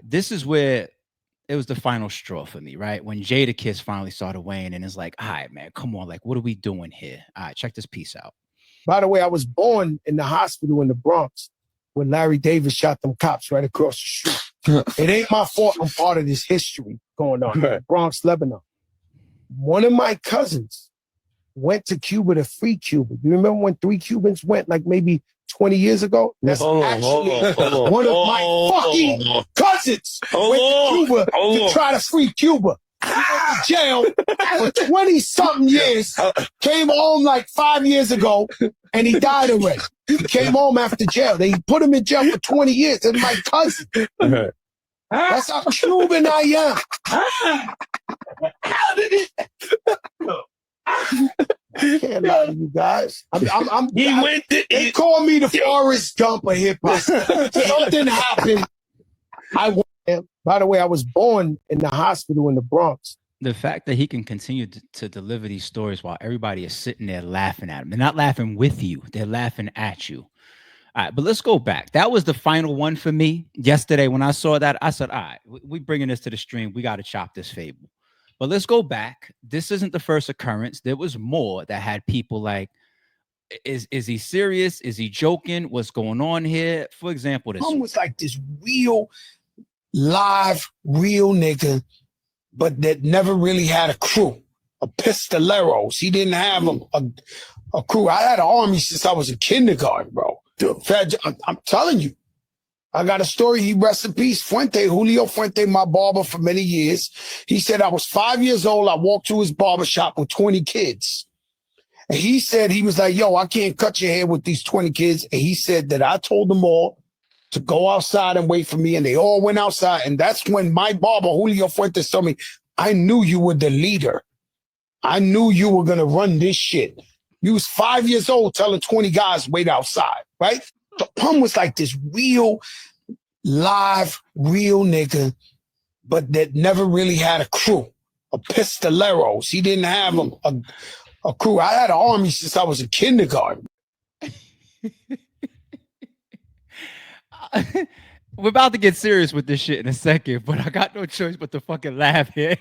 this is where it was the final straw for me, right? When Jada Kiss finally started weighing and it's like, all right, man, come on. Like, what are we doing here? All right, check this piece out. By the way, I was born in the hospital in the Bronx when Larry Davis shot them cops right across the street. It ain't my fault I'm part of this history going on in Bronx, Lebanon. One of my cousins went to Cuba to free Cuba. You remember when 3 Cubans went like maybe 20 years ago? That's actually one of my fucking cousins went to Cuba to try to free Cuba. He went to jail for 20-something years, came home like 5 years ago, and he died already. He came home after jail. They put him in jail for 20 years. That's my cousin. That's how Cuban I am. How did it? I can't lie to you guys. They call me the Forrest Gump of hip hop. Something happened. By the way, I was born in the hospital in the Bronx. The fact that he can continue to deliver these stories while everybody is sitting there laughing at him. They're not laughing with you. They're laughing at you. All right, but let's go back. That was the final one for me. Yesterday, when I saw that, I said, all right, we bringing this to the stream. We got to chop this fable. But let's go back. This isn't the first occurrence. There was more that had people like, is he serious? Is he joking? What's going on here? For example, this was like this real live, real nigga, but that never really had a crew. A pistoleros. He didn't have a crew. I had an army since I was in kindergarten, bro. I'm telling you. I got a story. He rest in peace. Julio Fuente, my barber for many years. He said I was 5 years old. I walked to his barber shop with 20 kids. And he said, he was like, yo, I can't cut your hair with these 20 kids. And he said that I told them all to go outside and wait for me. And they all went outside. And that's when my barber, Julio Fuentes, told me, I knew you were the leader. I knew you were going to run this shit. You was 5 years old telling 20 guys, wait outside, right? The Pun was like this real, live, real nigga, but that never really had a crew. A pistoleros. He didn't have a crew. I had an army since I was in kindergarten. We're about to get serious with this shit in a second, but I got no choice but to fucking laugh here.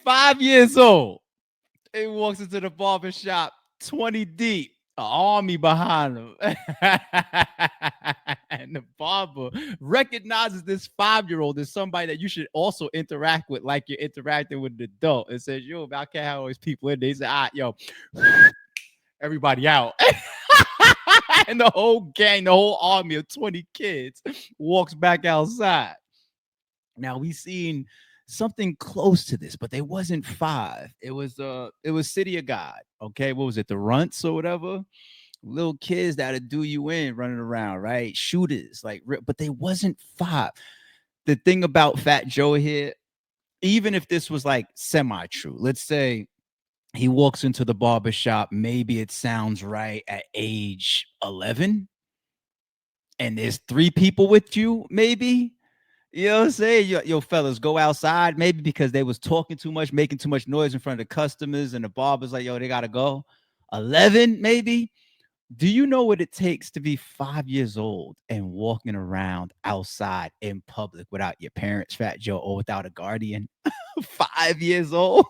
5 years old. He walks into the barber shop, 20 deep, an army behind him. And the barber recognizes this 5-year-old as somebody that you should also interact with like you're interacting with an adult. And says, yo, I can't have all these people in there. He said, all right, yo, everybody out. And the whole gang, the whole army of 20 kids walks back outside. Now we seen something close to this, but they wasn't 5. It was City of God. Okay, what was it? The Runts or whatever. Little kids that'll do you in running around, right? Shooters, like, but they wasn't 5. The thing about Fat Joe here, even if this was like semi-true, let's say he walks into the barber shop, maybe it sounds right at age 11, and there's 3 people with you, maybe. You know what I'm saying? Yo, fellas, go outside, maybe because they was talking too much, making too much noise in front of the customers, and the barber's like, yo, they gotta go. 11, maybe. Do you know what it takes to be 5 years old and walking around outside in public without your parents, Fat Joe, or without a guardian? 5 years old.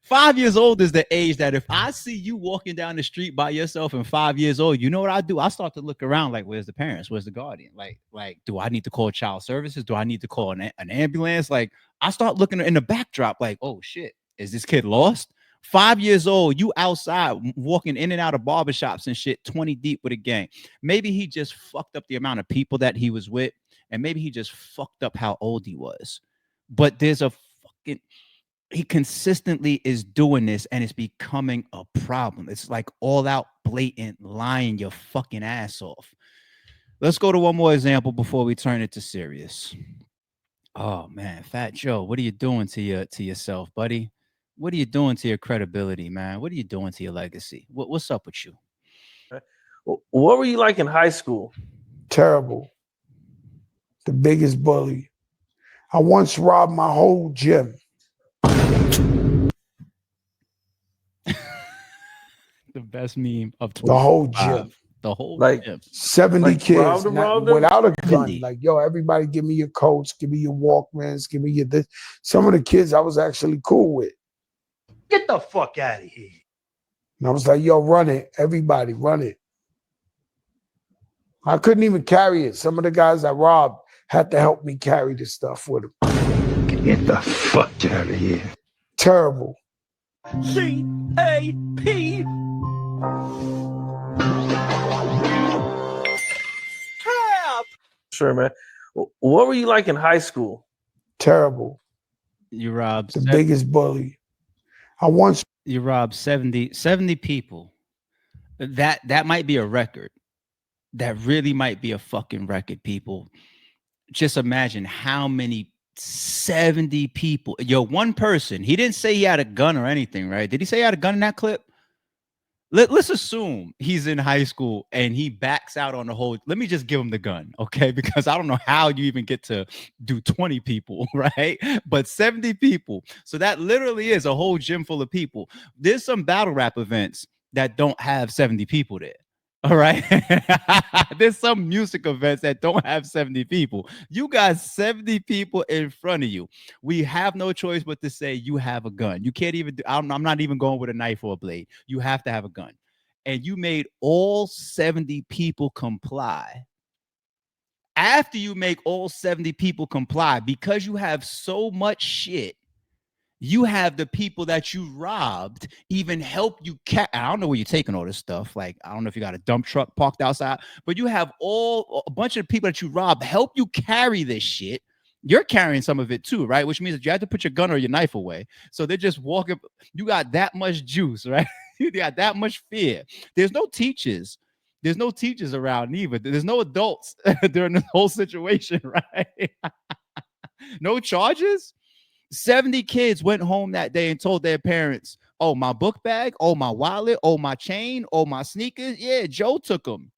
5 years old is the age that if I see you walking down the street by yourself and 5 years old, you know what I do? I start to look around like, where's the parents? Where's the guardian? Like, do I need to call child services? Do I need to call an ambulance? Like, I start looking in the backdrop like, oh shit, is this kid lost? 5 years old, you outside walking in and out of barbershops and shit, 20 deep with a gang. Maybe he just fucked up the amount of people that he was with, and maybe he just fucked up how old he was. But there's a fucking... he consistently is doing this and it's becoming a problem. It's like all out blatant lying your fucking ass off. Let's go to one more example before we turn it to serious. Oh man, Fat Joe, what are you doing to yourself, buddy? What are you doing to your credibility, man? What are you doing to your legacy? What's up with you? What were you like in high school? Terrible. The biggest bully. I once robbed my whole gym. The best meme of 20. The whole gym. The whole Like gym. 70 Like, kids robbed them, robbed them? without a gun. 70. Like, yo, everybody give me your coats, give me your Walkmans, give me your this. Some of the kids I was actually cool with. Get the fuck out of here. And I was like, yo, run it. Everybody, run it. I couldn't even carry it. Some of the guys I robbed had to help me carry the stuff with them. Get the fuck out of here. Terrible. C-A-P. Cap. Sure, man. What were you like in high school? Terrible. You robbed The biggest bully. I once you robbed 70 people. That might be a record. That really might be a fucking record, people. Just imagine how many 70 people. Yo, one person. He didn't say he had a gun or anything, right? Did he say he had a gun in that clip? Let's assume he's in high school and he backs out on the whole. Let me just give him the gun, okay? Because I don't know how you even get to do 20 people, right? But 70 people. So that literally is a whole gym full of people. There's some battle rap events that don't have 70 people there. All right. There's some music events that don't have 70 people. You got 70 people in front of you. We have no choice but to say you have a gun. You can't even do, I'm not even going with a knife or a blade. You have to have a gun. And you made all 70 people comply. After you make all 70 people comply, because you have so much shit, you have the people that you robbed even help you. I don't know where you're taking all this stuff. Like, I don't know if you got a dump truck parked outside, but you have a bunch of people that you robbed help you carry this shit. You're carrying some of it too, right? Which means that you have to put your gun or your knife away. So they're just walking. You got that much juice, right? You got that much fear. There's no teachers. There's no teachers around either. There's no adults during this whole situation, right? No charges. 70 kids went home that day and told their parents, oh, my book bag, oh, my wallet, oh, my chain, oh, my sneakers. Yeah, Joe took them.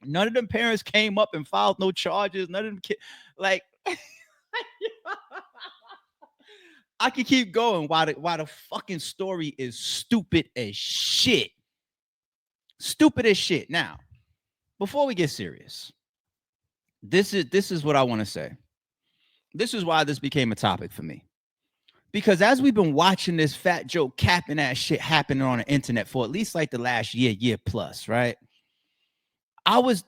None of them parents came up and filed no charges. None of them kids, like, I could keep going why the fucking story is stupid as shit. Stupid as shit. Now, before we get serious, this is what I want to say. This is why this became a topic for me. Because as we've been watching this Fat Joe Cappin ass shit happening on the internet for at least like the last year plus, right? I was,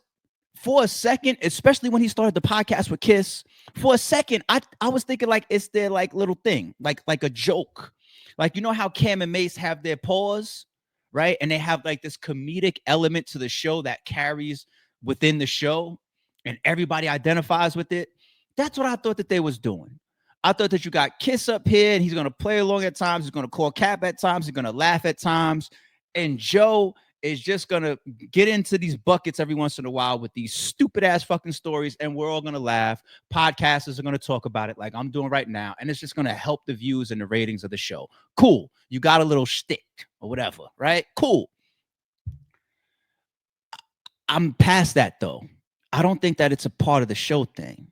for a second, especially when he started the podcast with Kiss, for a second, I was thinking like it's their like little thing, like a joke. Like, you know how Cam and Mace have their pause, right? And they have like this comedic element to the show that carries within the show and everybody identifies with it. That's what I thought that they was doing. I thought that you got Kiss up here and he's going to play along at times. He's going to call Cap at times. He's going to laugh at times. And Joe is just going to get into these buckets every once in a while with these stupid ass fucking stories. And we're all going to laugh. Podcasters are going to talk about it like I'm doing right now. And it's just going to help the views and the ratings of the show. Cool. You got a little shtick or whatever, right? Cool. I'm past that though. I don't think that it's a part of the show thing.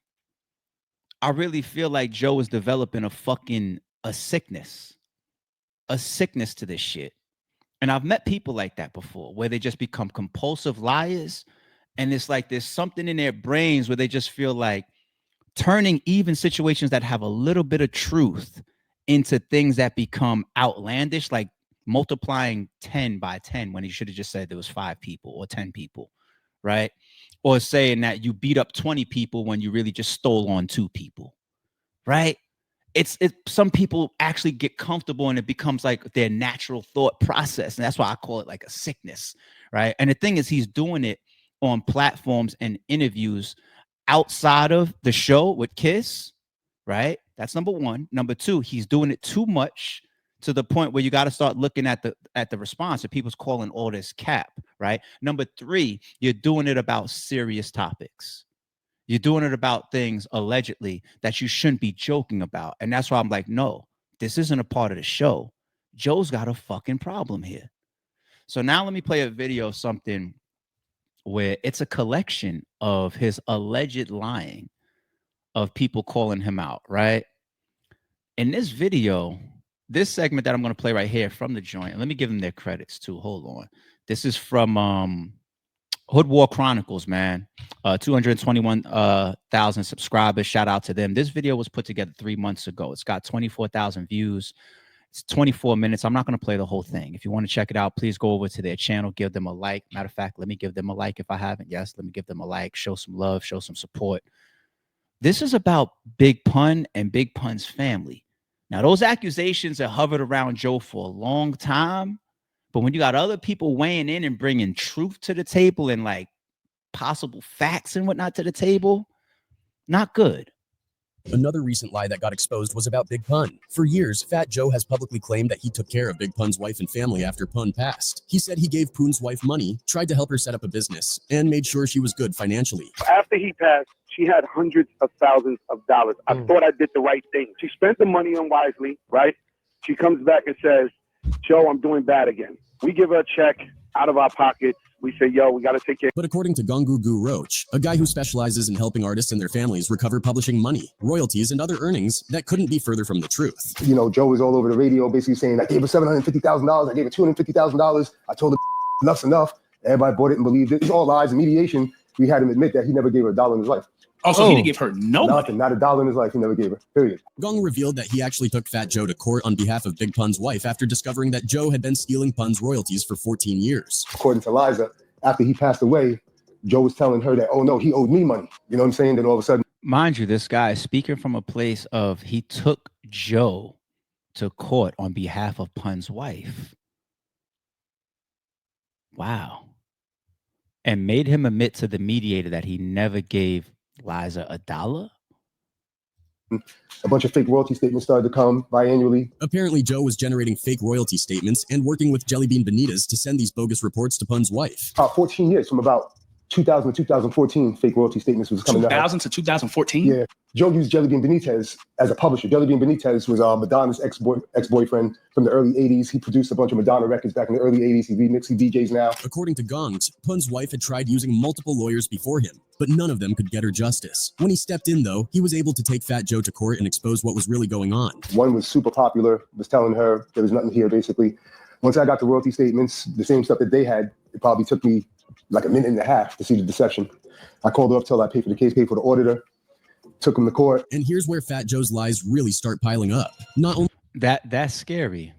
I really feel like Joe is developing a sickness to this shit. And I've met people like that before where they just become compulsive liars. And it's like there's something in their brains where they just feel like turning even situations that have a little bit of truth into things that become outlandish, like multiplying 10 by 10 when he should have just said there was 5 people or 10 people, right? Or saying that you beat up 20 people when you really just stole on 2 people, right? It's some people actually get comfortable and it becomes like their natural thought process. And that's why I call it like a sickness, right? And the thing is, he's doing it on platforms and interviews outside of the show with Kiss, right? That's number one. Number two, he's doing it too much to the point where you got to start looking at the response and people's calling all this cap, right? Number three, you're doing it about serious topics. You're doing it about things allegedly that you shouldn't be joking about. And that's why I'm like, no, this isn't a part of the show. Joe's got a fucking problem here. So now let me play a video of something where it's a collection of his alleged lying of people calling him out, right? In this video, this segment that I'm going to play right here from the joint, let me give them their credits too. Hold on. This is from Hood War Chronicles, man. 221,000 subscribers. Shout out to them. This video was put together 3 months ago. It's got 24,000 views. It's 24 minutes. I'm not going to play the whole thing. If you want to check it out, please go over to their channel, give them a like. Matter of fact, let me give them a like if I haven't. Yes, let me give them a like. Show some love, show some support. This is about Big Pun and Big Pun's family. Now, those accusations have hovered around Joe for a long time. But when you got other people weighing in and bringing truth to the table and like possible facts and whatnot to the table, not good. Another recent lie that got exposed was about Big Pun. For years, Fat Joe has publicly claimed that he took care of Big Pun's wife and family after Pun passed. He said he gave Pun's wife money, tried to help her set up a business, and made sure she was good financially. After he passed, she had hundreds of thousands of dollars. I thought I did the right thing. She spent the money unwisely, right? She comes back and says, Joe, I'm doing bad again. We give her a check out of our pockets. We say, yo, we got to take care. But according to Gongugu Roach, a guy who specializes in helping artists and their families recover publishing money, royalties, and other earnings, that couldn't be further from the truth. You know, Joe was all over the radio basically saying, I gave her $750,000. I gave her $250,000. I told her enough's enough. Everybody bought it and believed it. It's all lies. In mediation, we had him admit that he never gave her $1 in his life. Also, he didn't give her no money. Nothing, not $1 in his life. He never gave her, period. Gong revealed that he actually took Fat Joe to court on behalf of Big Pun's wife after discovering that Joe had been stealing Pun's royalties for 14 years. According to Liza, after he passed away, Joe was telling her that, oh no, he owed me money. You know what I'm saying? Then all of a sudden. Mind you, this guy is speaking from a place of he took Joe to court on behalf of Pun's wife. Wow. And made him admit to the mediator that he never gave Liza $1. A bunch of fake royalty statements started to come biannually. Apparently, Joe was generating fake royalty statements and working with Jellybean Benitez to send these bogus reports to Pun's wife. 14 years, from about 2000 to 2014, fake royalty statements was coming out. 2000 to 2014? Yeah. Joe used Jellybean Benitez as a publisher. Jellybean Benitez was Madonna's ex-boyfriend from the early 80s. He produced a bunch of Madonna records back in the early 80s. He remixed, he DJs now. According to Gongs, Pun's wife had tried using multiple lawyers before him, but none of them could get her justice. When he stepped in, though, he was able to take Fat Joe to court and expose what was really going on. One was super popular, was telling her there was nothing here, basically. Once I got the royalty statements, the same stuff that they had, it probably took me like a minute and a half to see the deception. I called her up, told her I paid for the case, paid for the auditor, took him to court. And here's where Fat Joe's lies really start piling up. Not only that's scary,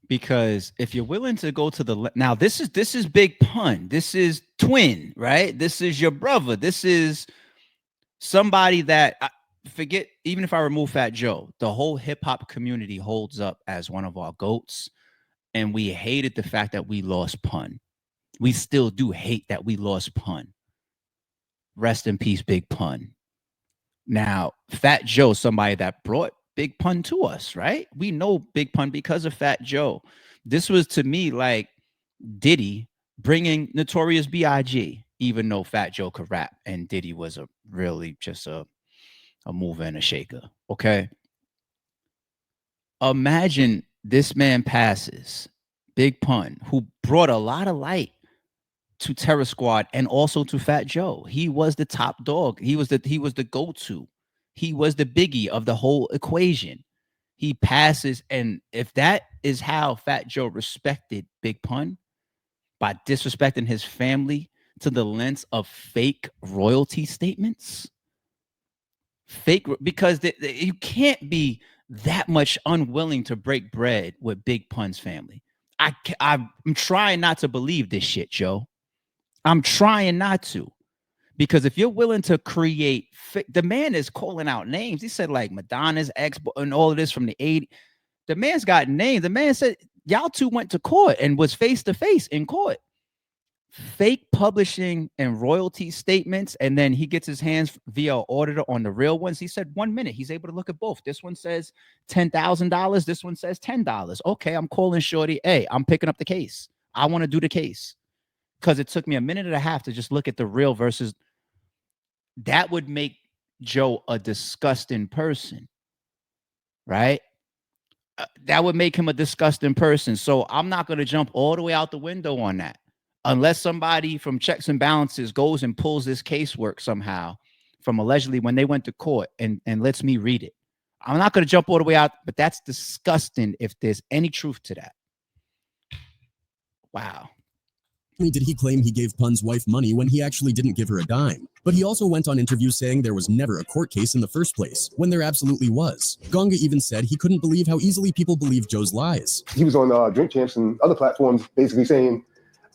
because if you're willing to go to the now, this is Big Pun, this is twin, right? This is your brother. This is somebody that forget. Even if I remove Fat Joe, the whole hip hop community holds up as one of our goats, and we hated the fact that we lost Pun. We still do hate that we lost Pun. Rest in peace, Big Pun. Now, Fat Joe, somebody that brought Big Pun to us, right? We know Big Pun because of Fat Joe. This was, to me, like Diddy bringing Notorious B.I.G., even though Fat Joe could rap and Diddy was really just a mover and a shaker, okay? Imagine this man passes, Big Pun, who brought a lot of light to Terror Squad and also to Fat Joe. He was the top dog. He was the go-to. He was the biggie of the whole equation. He passes, and if that is how Fat Joe respected Big Pun, by disrespecting his family to the length of fake royalty statements, because you can't be that much unwilling to break bread with Big Pun's family. I'm trying not to believe this shit, Joe. I'm trying not to, because if you're willing to create, the man is calling out names. He said like Madonna's ex and all of this from the 80s. The man's got names. The man said y'all two went to court and was face to face in court. Fake publishing and royalty statements, and then he gets his hands via auditor on the real ones. He said 1 minute he's able to look at both. This one says $10,000. This one says $10. Okay, I'm calling Shorty. Hey, I'm picking up the case. I want to do the case. Because it took me a minute and a half to just look at the real versus. That would make Joe a disgusting person, right? That would make him a disgusting person. So I'm not going to jump all the way out the window on that. Unless somebody from Checks and Balances goes and pulls this casework somehow from allegedly when they went to court and lets me read it. I'm not going to jump all the way out, but that's disgusting if there's any truth to that. Wow. only did he claim he gave Pun's wife money when he actually didn't give her a dime. But he also went on interviews saying there was never a court case in the first place, when there absolutely was. Gonga even said he couldn't believe how easily people believe Joe's lies. He was on Drink Champs and other platforms basically saying,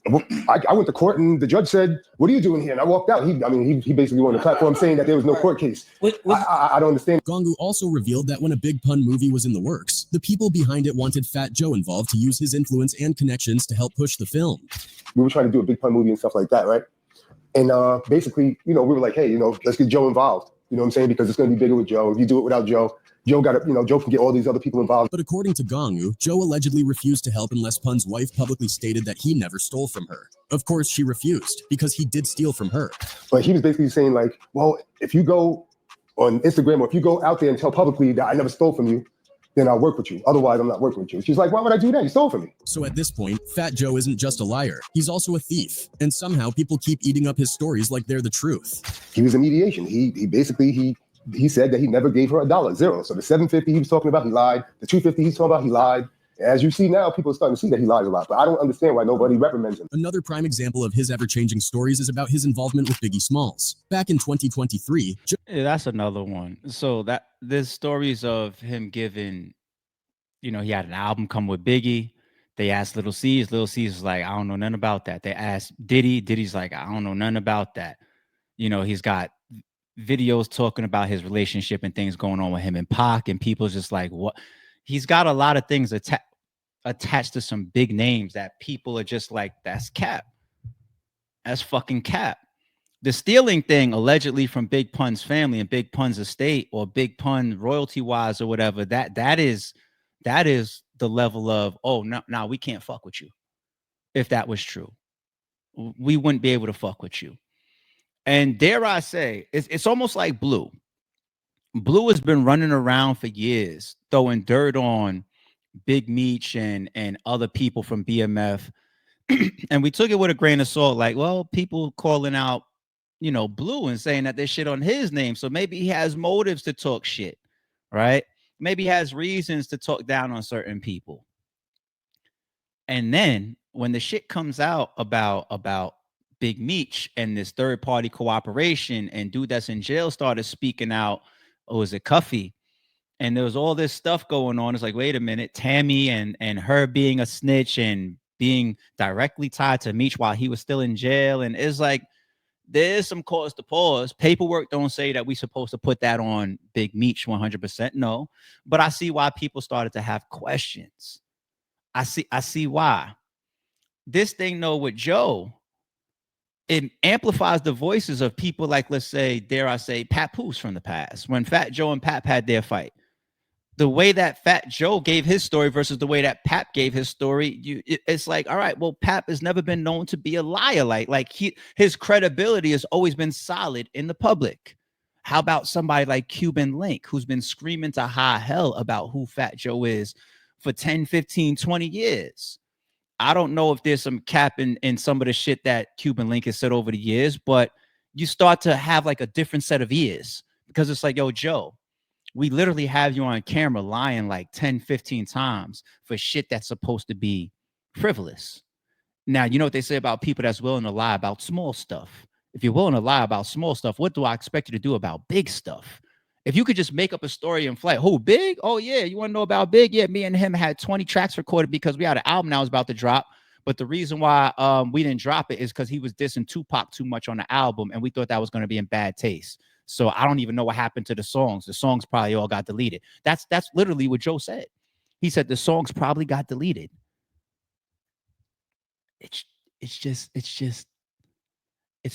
I went to court and the judge said, "What are you doing here?" And I walked out. He basically went on the platform saying that there was no court case. I don't understand. Gongu also revealed that when a Big Pun movie was in the works, the people behind it wanted Fat Joe involved to use his influence and connections to help push the film. We were trying to do a Big Pun movie and stuff like that, right? And basically, we were like, hey, let's get Joe involved. You know what I'm saying? Because it's going to be bigger with Joe. If you do it without Joe, Joe can get all these other people involved. But according to Gongu, Joe allegedly refused to help unless Pun's wife publicly stated that he never stole from her. Of course, she refused because he did steal from her. But he was basically saying like, well, if you go on Instagram or if you go out there and tell publicly that I never stole from you, then I'll work with you. Otherwise, I'm not working with you. She's like, why would I do that? You stole from me. So at this point, Fat Joe isn't just a liar. He's also a thief. And somehow people keep eating up his stories like they're the truth. He was a mediation. He basically said that he never gave her $1, zero. So the $750 he was talking about, he lied. The $250 he's talking about, he lied. As you see now, people are starting to see that he lies a lot, but I don't understand why nobody reprimands him. Another prime example of his ever-changing stories is about his involvement with Biggie Smalls. Back in 2023, Yeah, that's another one. So there's stories of him giving, he had an album come with Biggie. They asked Lil C's. Lil C's was like, I don't know nothing about that. They asked Diddy. Diddy's like, I don't know nothing about that. He's got videos talking about his relationship and things going on with him and Pac, and people's just like, what? He's got a lot of things attached to some big names that people are just like, that's cap. That's fucking cap. The stealing thing allegedly from Big Pun's family and Big Pun's estate or Big Pun royalty wise or whatever, that is the level of, oh, no, we can't fuck with you. If that was true, we wouldn't be able to fuck with you. And dare I say, it's almost like Blue. Blue has been running around for years, throwing dirt on Big Meech and other people from BMF. And we took it with a grain of salt, like, well, people calling out, Blue and saying that there's shit on his name. So maybe he has motives to talk shit, right? Maybe he has reasons to talk down on certain people. And then when the shit comes out about Big Meech and this third party cooperation and dude that's in jail started speaking out, is it Cuffy? And there was all this stuff going on. It's like, wait a minute, Tammy and her being a snitch and being directly tied to Meech while he was still in jail. And it's like, there's some cause to pause. Paperwork don't say that we're supposed to put that on Big Meech 100%. No, but I see why people started to have questions. I see why. This thing, though, with Joe, it amplifies the voices of people like, let's say, dare I say, Papoose from the past. When Fat Joe and Pap had their fight, the way that Fat Joe gave his story versus the way that Pap gave his story, it's like, all right, well, Pap has never been known to be a liar. Like his credibility has always been solid in the public. How about somebody like Cuban Link, who's been screaming to high hell about who Fat Joe is for 10, 15, 20 years? I don't know if there's some cap in some of the shit that Cuban Link has said over the years, but you start to have like a different set of ears because it's like, yo, Joe, we literally have you on camera lying like 10, 15 times for shit that's supposed to be frivolous. Now, you know what they say about people that's willing to lie about small stuff. If you're willing to lie about small stuff, what do I expect you to do about big stuff? If you could just make up a story in flight, who, Big? Oh, yeah, you want to know about Big? Yeah, me and him had 20 tracks recorded because we had an album that was about to drop. But the reason why we didn't drop it is because he was dissing Tupac too much on the album, and we thought that was going to be in bad taste. So I don't even know what happened to the songs. The songs probably all got deleted. That's literally what Joe said. He said the songs probably got deleted. It's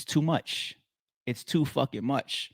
too much. It's too fucking much.